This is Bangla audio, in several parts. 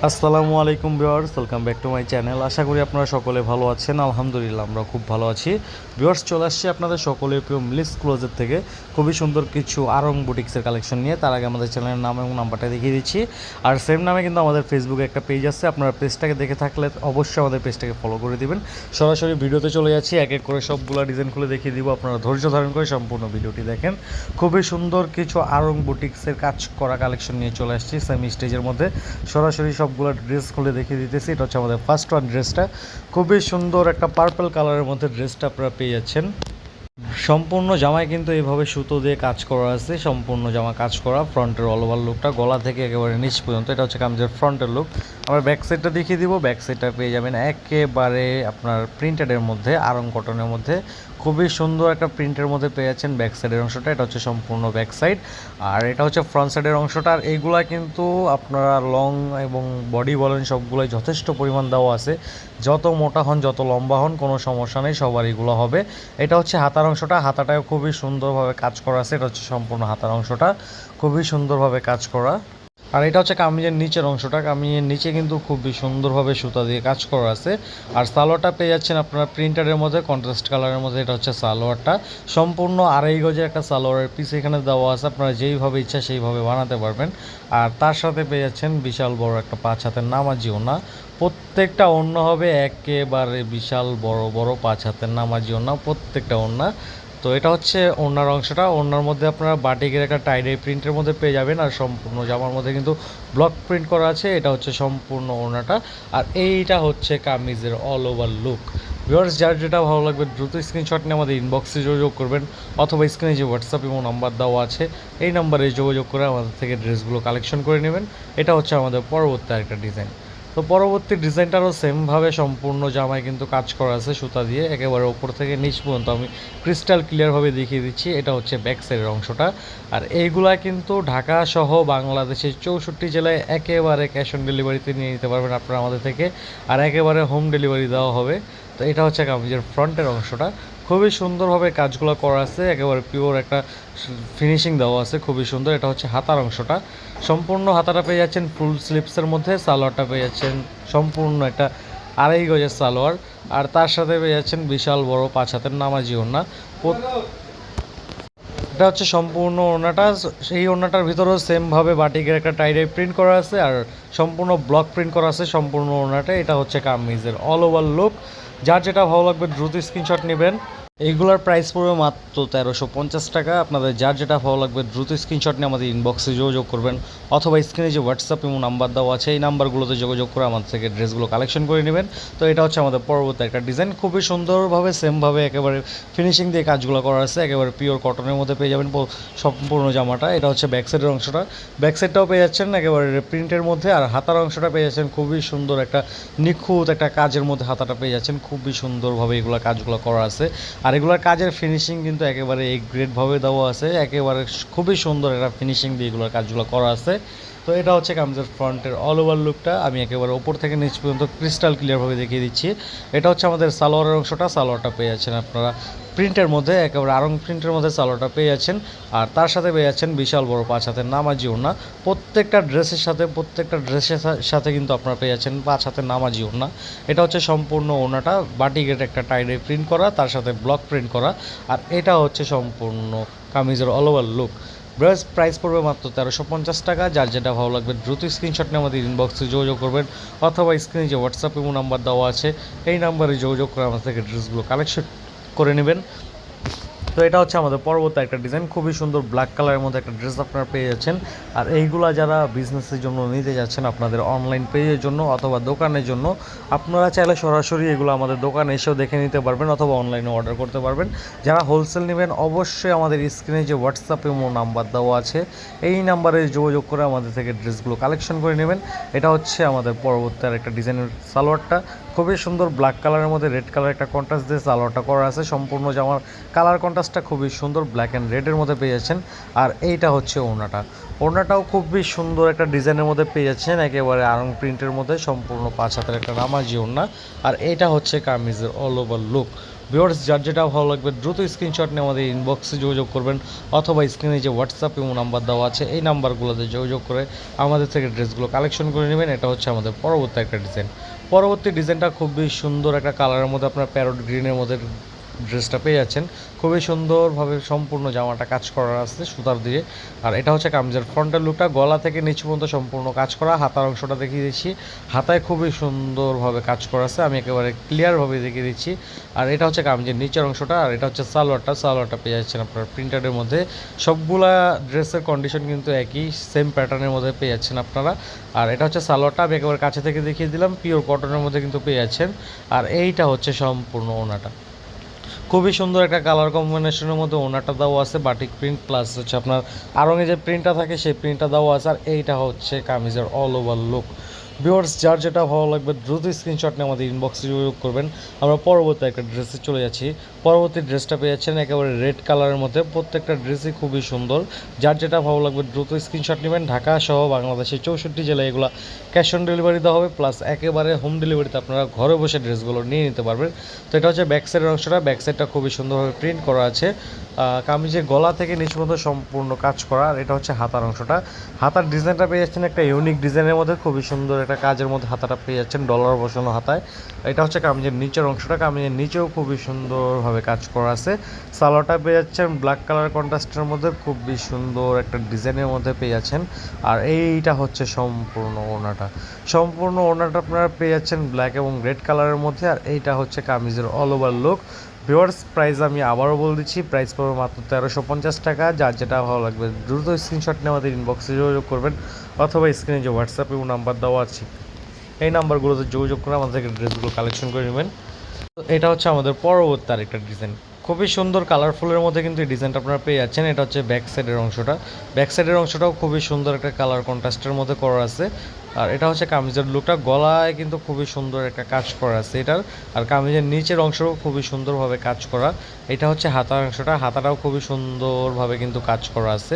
আসসালামু আলাইকুম viewers, welcome back to my channel. আশা করি আপনারা সকলে ভালো আছেন। আলহামদুলিল্লাহ আমরা খুব ভালো আছি। ভিউয়ার্স, চলে আসছি আপনাদের সকলের প্রিয় মিলিস ক্লোজের থেকে খুবই সুন্দর কিছু আরং বুটিক্সের কালেকশন নিয়ে। তার আগে আমাদের চ্যানেলের নাম এবং নাম্বারটা দেখিয়ে দিচ্ছি। আর সেম নামে কিন্তু আমাদের ফেসবুকে একটা পেজ আছে, আপনারা পেজটাকে দেখে থাকলে অবশ্যই আমাদের পেজটাকে ফলো করে দিবেন। সরাসরি ভিডিওতে চলে যাচ্ছি, এক এক করে সবগুলো ডিজাইন খুলে দেখিয়ে দিব। আপনারা ধৈর্য ধারণ করে সম্পূর্ণ ভিডিওটি দেখেন। খুবই সুন্দর কিছু আরং বুটিক্সের কাজ করা কালেকশন নিয়ে চলে আসছি সেমি স্টেজের মধ্যে। সরাসরি সবগুলো ড্রেস খুলে দেখিয়ে দিতেছি। এটা হচ্ছে আমাদের ফার্স্ট ওয়ান ড্রেসটা, খুবই সুন্দর একটা পার্পল কালারের মধ্যে ড্রেসটা আপনারা পেয়ে যাচ্ছেন। সম্পূর্ণ জামায় কিন্তু এইভাবে সুতো দিয়ে কাজ করা আছে, সম্পূর্ণ জামা কাজ করা। ফ্রন্টের অল ওভার লুকটা গলা থেকে একেবারে নিচ পর্যন্ত, এটা হচ্ছে কামিজের ফ্রন্টের লুক। আমরা ব্যাক সাইডটা দেখিয়ে দিব। ব্যাক সাইডটা পেয়ে যাবেন একেবারে আপনার প্রিন্টেডের মধ্যে, আরং কটনের মধ্যে খুবই সুন্দর একটা প্রিন্টের মধ্যে পেয়ে যাচ্ছেন ব্যাক সাইডের অংশটা। এটা হচ্ছে সম্পূর্ণ ব্যাক সাইড, আর এটা হচ্ছে ফ্রন্ট সাইডের অংশটা। আর এইগুলা কিন্তু আপনারা লং এবং বডি বলেন সবগুলোই যথেষ্ট পরিমাণ দেওয়া আছে। যত মোটা হন যত লম্বা হন কোনো সমস্যা নেই, সবার এগুলো হবে। এটা হচ্ছে হাতার অংশটা, হাতাটাও খুবই সুন্দরভাবে কাজ করা আছে। এটা হচ্ছে সম্পূর্ণ হাতার অংশটা, খুবই সুন্দরভাবে কাজ করা। আর এটা হচ্ছে কামিজের নিচের অংশটা, কামিজের নিচে কিন্তু খুবই সুন্দরভাবে সুতা দিয়ে কাজ করা আছে। আর সালোয়ারটা পেয়ে যাচ্ছেন আপনারা প্রিন্টারের মধ্যে, কন্ট্রাস্ট কালারের মধ্যে। এটা হচ্ছে সালোয়ারটা, সম্পূর্ণ আড়াই গজের একটা সালোয়ারের পিস এখানে দেওয়া আছে, আপনারা যেইভাবে ইচ্ছা সেইভাবে বানাতে পারবেন। আর তার সাথে পেয়ে যাচ্ছেন বিশাল বড় একটা 5 হাতের নামাজি ওড়না। প্রত্যেকটা ওড়না হবে একেবারে বিশাল বড় বড় 5 হাতের নামাজি ওড়না প্রত্যেকটা ওড়না। তো এটা হচ্ছে ওড়নার অংশটা। ওড়নার মধ্যে আপনারা বাটিকের একটা টাইডাই প্রিন্টের মধ্যে পেয়ে যাবেন। আর সম্পূর্ণ জামার মধ্যে কিন্তু ব্লক প্রিন্ট করা আছে। এটা হচ্ছে সম্পূর্ণ ওড়নাটা। আর এইটা হচ্ছে কামিজের অল ওভার লুক। ভিউয়ার্স, যার যেটা ভালো লাগবে দ্রুত স্ক্রিনশট নিয়ে আমাদের ইনবক্সে যোগাযোগ করবেন, অথবা স্ক্রিনে যে হোয়াটসঅ্যাপ এবং নাম্বার দেওয়া আছে এই নাম্বারে যোগাযোগ করে আমাদের থেকে ড্রেসগুলো কালেকশন করে নেবেন। এটা হচ্ছে আমাদের পরবর্তী আরেকটা ডিজাইন। তো পরবর্তী ডিজাইনটারও সেমভাবে সম্পূর্ণ জামায় কিন্তু কাজ করা আছে সুতা দিয়ে, একেবারে ওপর থেকে নিচ পর্যন্ত আমি ক্রিস্টাল ক্লিয়ারভাবে দেখিয়ে দিচ্ছি। এটা হচ্ছে ব্যাক সাইডের অংশটা। আর এইগুলা কিন্তু ঢাকা সহ বাংলাদেশের 64 জেলায় একেবারে ক্যাশ অন ডেলিভারিতে নিয়ে নিতে পারবেন আপনারা আমাদের থেকে, আর একেবারে হোম ডেলিভারি দেওয়া হবে। তো এটা হচ্ছে কামিজের ফ্রন্টের অংশটা, খুবই সুন্দরভাবে কাজগুলো করা আছে, একেবারে পিওর একটা ফিনিশিং দেওয়া আছে, খুবই সুন্দর। এটা হচ্ছে হাতার অংশটা, সম্পূর্ণ হাতাটা পেয়ে যাচ্ছেন ফুল স্লিপসের মধ্যে। সালোয়ারটা পেয়ে যাচ্ছেন সম্পূর্ণ একটা আড়াই গজের সালোয়ার, আর তার সাথে পেয়ে যাচ্ছেন বিশাল বড় 5 হাতের নামাজি ওড়না। এটা হচ্ছে সম্পূর্ণ ওড়নাটা। সেই ওড়নাটার ভিতরেও সেমভাবে বাটিকের একটা টাইডাই প্রিন্ট করা আছে, আর সম্পূর্ণ ব্লক প্রিন্ট করা আছে সম্পূর্ণ ওড়নাটা। এটা হচ্ছে কামিজের অল ওভার লুক। যার যেটা ভালো লাগবে দ্রুত স্ক্রিনশট নেবেন। এইগুলোর প্রাইস পড়বে মাত্র 1350 টাকা। আপনাদের যার যেটা ভালো লাগবে দ্রুত স্ক্রিনশট নিয়ে আমাদের ইনবক্সে যোগাযোগ করবেন, অথবা স্ক্রিনে যে হোয়াটসঅ্যাপ এবং নাম্বার দেওয়া আছে এই নাম্বারগুলোতে যোগাযোগ করে আমাদের থেকে ড্রেসগুলো কালেকশন করে নেবেন। তো এটা হচ্ছে আমাদের পরবর্তী একটা ডিজাইন, খুবই সুন্দরভাবে সেমভাবে একেবারে ফিনিশিং দিয়ে কাজগুলো করা আছে, একেবারে পিওর কটনের মধ্যে পেয়ে যাবেন সম্পূর্ণ জামাটা। এটা হচ্ছে ব্যাক সাইডের অংশটা, ব্যাক সাইডটাও পেয়ে যাচ্ছেন একেবারে প্রিন্টের মধ্যে। আর হাতার অংশটা পেয়ে যাচ্ছেন খুবই সুন্দর একটা নিখুঁত একটা কাজের মধ্যে, হাতাটা পেয়ে যাচ্ছেন খুবই সুন্দরভাবে এগুলো কাজগুলো করা আছে। আর এগুলোর কাজের ফিনিশিং কিন্তু একেবারে এ গ্রেডভাবে দেওয়া আছে, একেবারে খুবই সুন্দর একটা ফিনিশিং দিয়ে এগুলোর কাজগুলো করা আছে। তো এটা হচ্ছে কামিজের ফ্রন্টের অল ওভার লুকটা, আমি একেবারে ওপর থেকে নিচ পর্যন্ত ক্রিস্টাল ক্লিয়ারভাবে দেখিয়ে দিচ্ছি। এটা হচ্ছে আমাদের সালোয়ারের অংশটা, সালোয়ারটা পেয়ে যাচ্ছেন আপনারা প্রিন্টের মধ্যে, একেবারে আরং প্রিন্টের মধ্যে সালোয়ারটা পেয়ে যাচ্ছেন। আর তার সাথে পেয়ে যাচ্ছেন বিশাল বড় 5 হাতের নামাজি ওড়না। প্রত্যেকটা ড্রেসের সাথে কিন্তু আপনারা পেয়ে যাচ্ছেন 5 হাতের নামাজি ওড়না। এটা হচ্ছে সম্পূর্ণ ওড়নাটা বাটিকের একটা টাইডে প্রিন্ট করা, তার সাথে ব্লক প্রিন্ট করা। আর এটা হচ্ছে সম্পূর্ণ কামিজের অল ওভার লুক। প্রাইস পড়বে মাত্র 1350 টাকা। যার যেটা ভালো লাগবে দ্রুত স্ক্রিনশট নিয়ে আমাদের ইনবক্সে যোগাযোগ করবেন, অথবা স্ক্রিনে যে হোয়াটসঅ্যাপ এবং নাম্বার দেওয়া আছে এই নাম্বারে যোগাযোগ করে আমাদের থেকে ড্রেসগুলো কালেকশন করে নেবেন। তো এটা হচ্ছে আমাদের পরবর্তী একটা ডিজাইন, খুবই সুন্দর ব্ল্যাক কালারের মধ্যে একটা ড্রেস আপনারা পেয়ে যাচ্ছেন। আর এইগুলা যারা বিজনেসের জন্য নিতে যাচ্ছেন আপনাদের অনলাইন পেজের জন্য অথবা দোকানের জন্য, আপনারা চাইলে সরাসরি এগুলো আমাদের দোকানে এসেও দেখে নিতে পারবেন, অথবা অনলাইনে অর্ডার করতে পারবেন। যারা হোলসেল নেবেন অবশ্যই আমাদের স্ক্রিনে যে হোয়াটসঅ্যাপ এবং নাম্বার দেওয়া আছে এই নাম্বারে যোগাযোগ করে আমাদের থেকে ড্রেসগুলো কালেকশন করে নেবেন। এটা হচ্ছে আমাদের পরবর্তী আর একটা ডিজাইনের সালোয়ারটা, খুবই সুন্দর ব্ল্যাক কালারের মধ্যে রেড কালার একটা কন্ট্রাস্ট দিয়ে সালোয়ারটা করা আছে। সম্পূর্ণ জামার কালার কন্ট্রাস্টটা খুবই সুন্দর, ব্ল্যাক অ্যান্ড রেডের মধ্যে পেয়ে যাচ্ছেন। আর এইটা হচ্ছে ওড়নাটা, ওড়নাটাও খুবই সুন্দর একটা ডিজাইনের মধ্যে পেয়ে যাচ্ছেন, একেবারে আরং প্রিন্টের মধ্যে সম্পূর্ণ 5 হাতের একটা নামাজি ওড়না। আর এইটা হচ্ছে কামিজের অল ওভার লুক। ভিউয়ার্স যার যেটা ভালো লাগবে দ্রুত স্ক্রিনশট নিয়ে আমাদের ইনবক্সে যোগাযোগ করবেন, অথবা স্ক্রিনে যে হোয়াটসঅ্যাপ এবং নাম্বার দেওয়া আছে এই নাম্বারগুলোতে যোগাযোগ করে আমাদের থেকে ড্রেসগুলো কালেকশন করে নেবেন। এটা হচ্ছে আমাদের পরবর্তী একটা ডিজাইন। পরবর্তী ডিজাইনটা খুবই সুন্দর একটা কালারের মধ্যে, আপনার প্যারট গ্রিনের মধ্যে ড্রেসটা পেয়ে যাচ্ছেন। খুবই সুন্দরভাবে সম্পূর্ণ জামাটা কাজ করা আছে সুতার দিয়ে। আর এটা হচ্ছে কামিজের ফ্রন্টের লুকটা, গলা থেকে নিচু পর্যন্ত সম্পূর্ণ কাজ করা। হাতার অংশটা দেখিয়ে দিচ্ছি, হাতায় খুবই সুন্দরভাবে কাজ করা আছে, আমি একেবারে ক্লিয়ারভাবে দেখিয়ে দিচ্ছি। আর এটা হচ্ছে কামিজের নিচের অংশটা, আর এটা হচ্ছে সালোয়ারটা পেয়ে যাচ্ছেন আপনার প্রিন্টারের মধ্যে। সবগুলা ড্রেসের কন্ডিশন কিন্তু একই, সেম প্যাটার্নের মধ্যে পেয়ে যাচ্ছেন আপনারা। আর এটা হচ্ছে সালোয়ারটা, আমি একেবারে কাছে থেকে দেখিয়ে দিলাম, পিওর কটনের মধ্যে কিন্তু পেয়ে যাচ্ছেন। আর এইটা হচ্ছে সম্পূর্ণ ওনাটা, খুবই সুন্দর একটা কালার কম্বিনেশনের মধ্যে ওনাটা দেওয়া আছে, বাটিক প্রিন্ট প্লাস হচ্ছে আপনার আড়ঙে যে প্রিন্টটা থাকে সেই প্রিন্টটা দেওয়া আছে। আর এইটা হচ্ছে কামিজের অল ওভার লুক। ভিউয়ার্স যার যেটা ভালো লাগবে দ্রুত স্ক্রিনশট নিয়ে আমাদের ইনবক্সে যোগাযোগ করবেন। আমরা পরবর্তী একটা ড্রেসে চলে যাচ্ছি। পরবর্তী ড্রেসটা পেয়ে যাচ্ছেন একেবারে রেড কালারের মধ্যে, প্রত্যেকটা ড্রেসই খুবই সুন্দর। যার যেটা ভালো লাগবে দ্রুত স্ক্রিনশট নেবেন। ঢাকা সহ বাংলাদেশের 64 জেলায় এগুলো ক্যাশ অন ডেলিভারি দেওয়া হবে, প্লাস একেবারে হোম ডেলিভারিতে আপনারা ঘরে বসে ড্রেসগুলো নিয়ে নিতে পারবেন। তো এটা হচ্ছে ব্যাক সাইডের অংশটা, ব্যাক সাইডটা খুবই সুন্দরভাবে প্রিন্ট করা আছে। কামিজের গলা থেকে নিচ পর্যন্ত সম্পূর্ণ কাজ করা। আর এটা হচ্ছে হাতার অংশটা, হাতার ডিজাইনটা পেয়ে যাচ্ছেন একটা ইউনিক ডিজাইনের মধ্যে, খুবই সুন্দর একটা কাজের মধ্যে হাতাটা পেয়ে যাচ্ছেন, ডলার বসানো হাতায়। এটা হচ্ছে কামিজের নিচের অংশটা, কামিজের নিচেও খুবই সুন্দরভাবে কাজ করা আছে। সালোয়ারটা পেয়ে যাচ্ছেন ব্ল্যাক কালার কন্ট্রাস্টের মধ্যে, খুবই সুন্দর একটা ডিজাইনের মধ্যে পেয়ে যাচ্ছেন। আর এইটা হচ্ছে সম্পূর্ণ ওড়নাটা আপনারা পেয়ে যাচ্ছেন ব্ল্যাক এবং রেড কালারের মধ্যে। আর এইটা হচ্ছে কামিজের all over look. Viewers price আমি আবারও বলে দিচ্ছি, প্রাইস পড়বে মাত্র 1350 টাকা। যার যেটা ভালো লাগবে দ্রুত স্ক্রিনশট নিয়ে আমাদের ইনবক্সে যোগাযোগ করবেন, অথবা স্ক্রিনে যে হোয়াটসঅ্যাপ এবং নাম্বার দেওয়া আছে এই নাম্বারগুলোতে যোগাযোগ করে আমাদের থেকে ড্রেসগুলো কালেকশন করে নেবেন। তো এটা হচ্ছে আমাদের পরবর্তী আরেকটা ডিজাইন, খুবই সুন্দর কালারফুলের মধ্যে কিন্তু এই ডিজাইনটা আপনারা পেয়ে যাচ্ছেন। এটা হচ্ছে ব্যাক সাইডের অংশটাও খুবই সুন্দর একটা কালার কন্ট্রাস্টের মধ্যে করা আছে। আর এটা হচ্ছে কামিজের লুকটা, গলায় কিন্তু খুবই সুন্দর একটা কাজ করা আছে এটার। আর কামিজের নিচের অংশও খুবই সুন্দরভাবে কাজ করা। এটা হচ্ছে হাতার অংশটা, হাতাটাও খুবই সুন্দরভাবে কিন্তু কাজ করা আছে।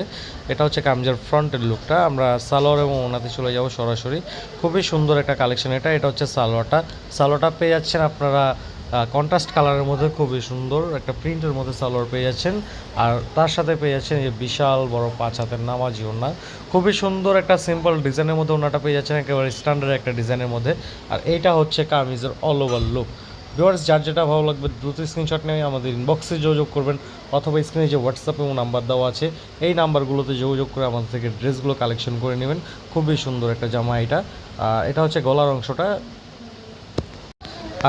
এটা হচ্ছে কামিজের ফ্রন্টের লুকটা। আমরা সালোয়ার এবং ওনাতে চলে যাব সরাসরি। খুবই সুন্দর একটা কালেকশন এটা হচ্ছে সালোয়ারটা পেয়ে যাচ্ছেন আপনারা কন্ট্রাস্ট কালারের মধ্যে, খুবই সুন্দর একটা প্রিন্টের মধ্যে সালোয়ার পেয়ে যাচ্ছেন। আর তার সাথে পেয়ে যাচ্ছেন এই বিশাল বড় 5 হাতের নামাজি ওড়না, খুবই সুন্দর একটা সিম্পল ডিজাইনের মধ্যে ওড়নাটা পেয়ে যাচ্ছেন, একেবারে স্ট্যান্ডার্ড একটা ডিজাইনের মধ্যে। আর এইটা হচ্ছে কামিজের অল ওভার লুক। ভিউয়ার্স যার যেটা ভালো লাগবে দ্রুত স্ক্রিনশট নিয়ে আমাদের ইনবক্সে যোগাযোগ করবেন, অথবা স্ক্রিনে যে হোয়াটসঅ্যাপ এবং নাম্বার দেওয়া আছে এই নাম্বারগুলোতে যোগাযোগ করে আমাদের থেকে ড্রেসগুলো কালেকশন করে নেবেন। খুবই সুন্দর একটা জামা এটা হচ্ছে গলার অংশটা।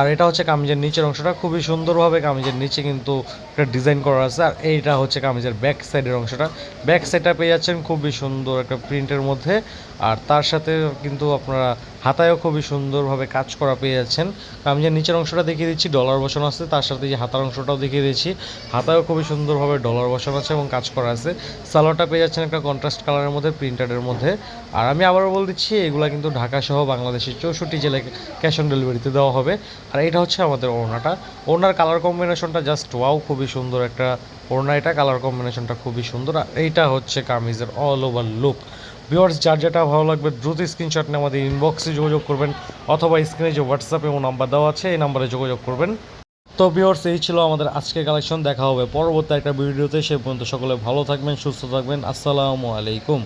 আর এটা হচ্ছে কামিজের নিচের অংশটা, খুবই সুন্দরভাবে কামিজের নিচে কিন্তু একটা ডিজাইন করা আছে। আর এইটা হচ্ছে কামিজের ব্যাক সাইডের অংশটা, ব্যাক সাইডটা পেয়ে যাচ্ছেন খুবই সুন্দর একটা প্রিন্টের মধ্যে। আর তার সাথে কিন্তু আপনারা হাতায়ও খুবই সুন্দরভাবে কাজ করা পেয়ে যাচ্ছেন। কামিজের নিচের অংশটা দেখিয়ে দিচ্ছি, ডলার বসানো আছে, তার সাথে যে হাতার অংশটাও দেখিয়ে দিচ্ছি, হাতায়ও খুবই সুন্দরভাবে ডলার বসানো আছে এবং কাজ করা আছে। সালোয়ারটা পেয়ে যাচ্ছেন একটা কন্ট্রাস্ট কালারের মধ্যে, প্রিন্টারের মধ্যে। আর আমি আবারও বলে দিচ্ছি এগুলো কিন্তু ঢাকা সহ বাংলাদেশের 64 জেলায় ক্যাশ অন ডেলিভারিতে দেওয়া হবে। আর এটা হচ্ছে আমাদের ওড়নার কালার কম্বিনেশনটা জাস্ট ওয়াও, খুবই সুন্দর একটা ওড়না, এটা কালার কম্বিনেশনটা খুবই সুন্দর। আর এইটা হচ্ছে কামিজের অল ওভার লুক। ভিউয়ার্স যার যেটা ভালো লাগবে দ্রুত স্ক্রিনশট নিয়ে আমাদের ইনবক্সে যোগাযোগ করবেন, অথবা স্ক্রিনে যে হোয়াটসঅ্যাপ এবং নাম্বার দেওয়া আছে এই নাম্বারে যোগাযোগ করবেন। তো ভিউয়ার্স এই ছিল আমাদের আজকের কালেকশন, দেখা হবে পরবর্তী একটা ভিডিওতে। সে পর্যন্ত সকলে ভালো থাকবেন, সুস্থ থাকবেন। আসসালামু আলাইকুম।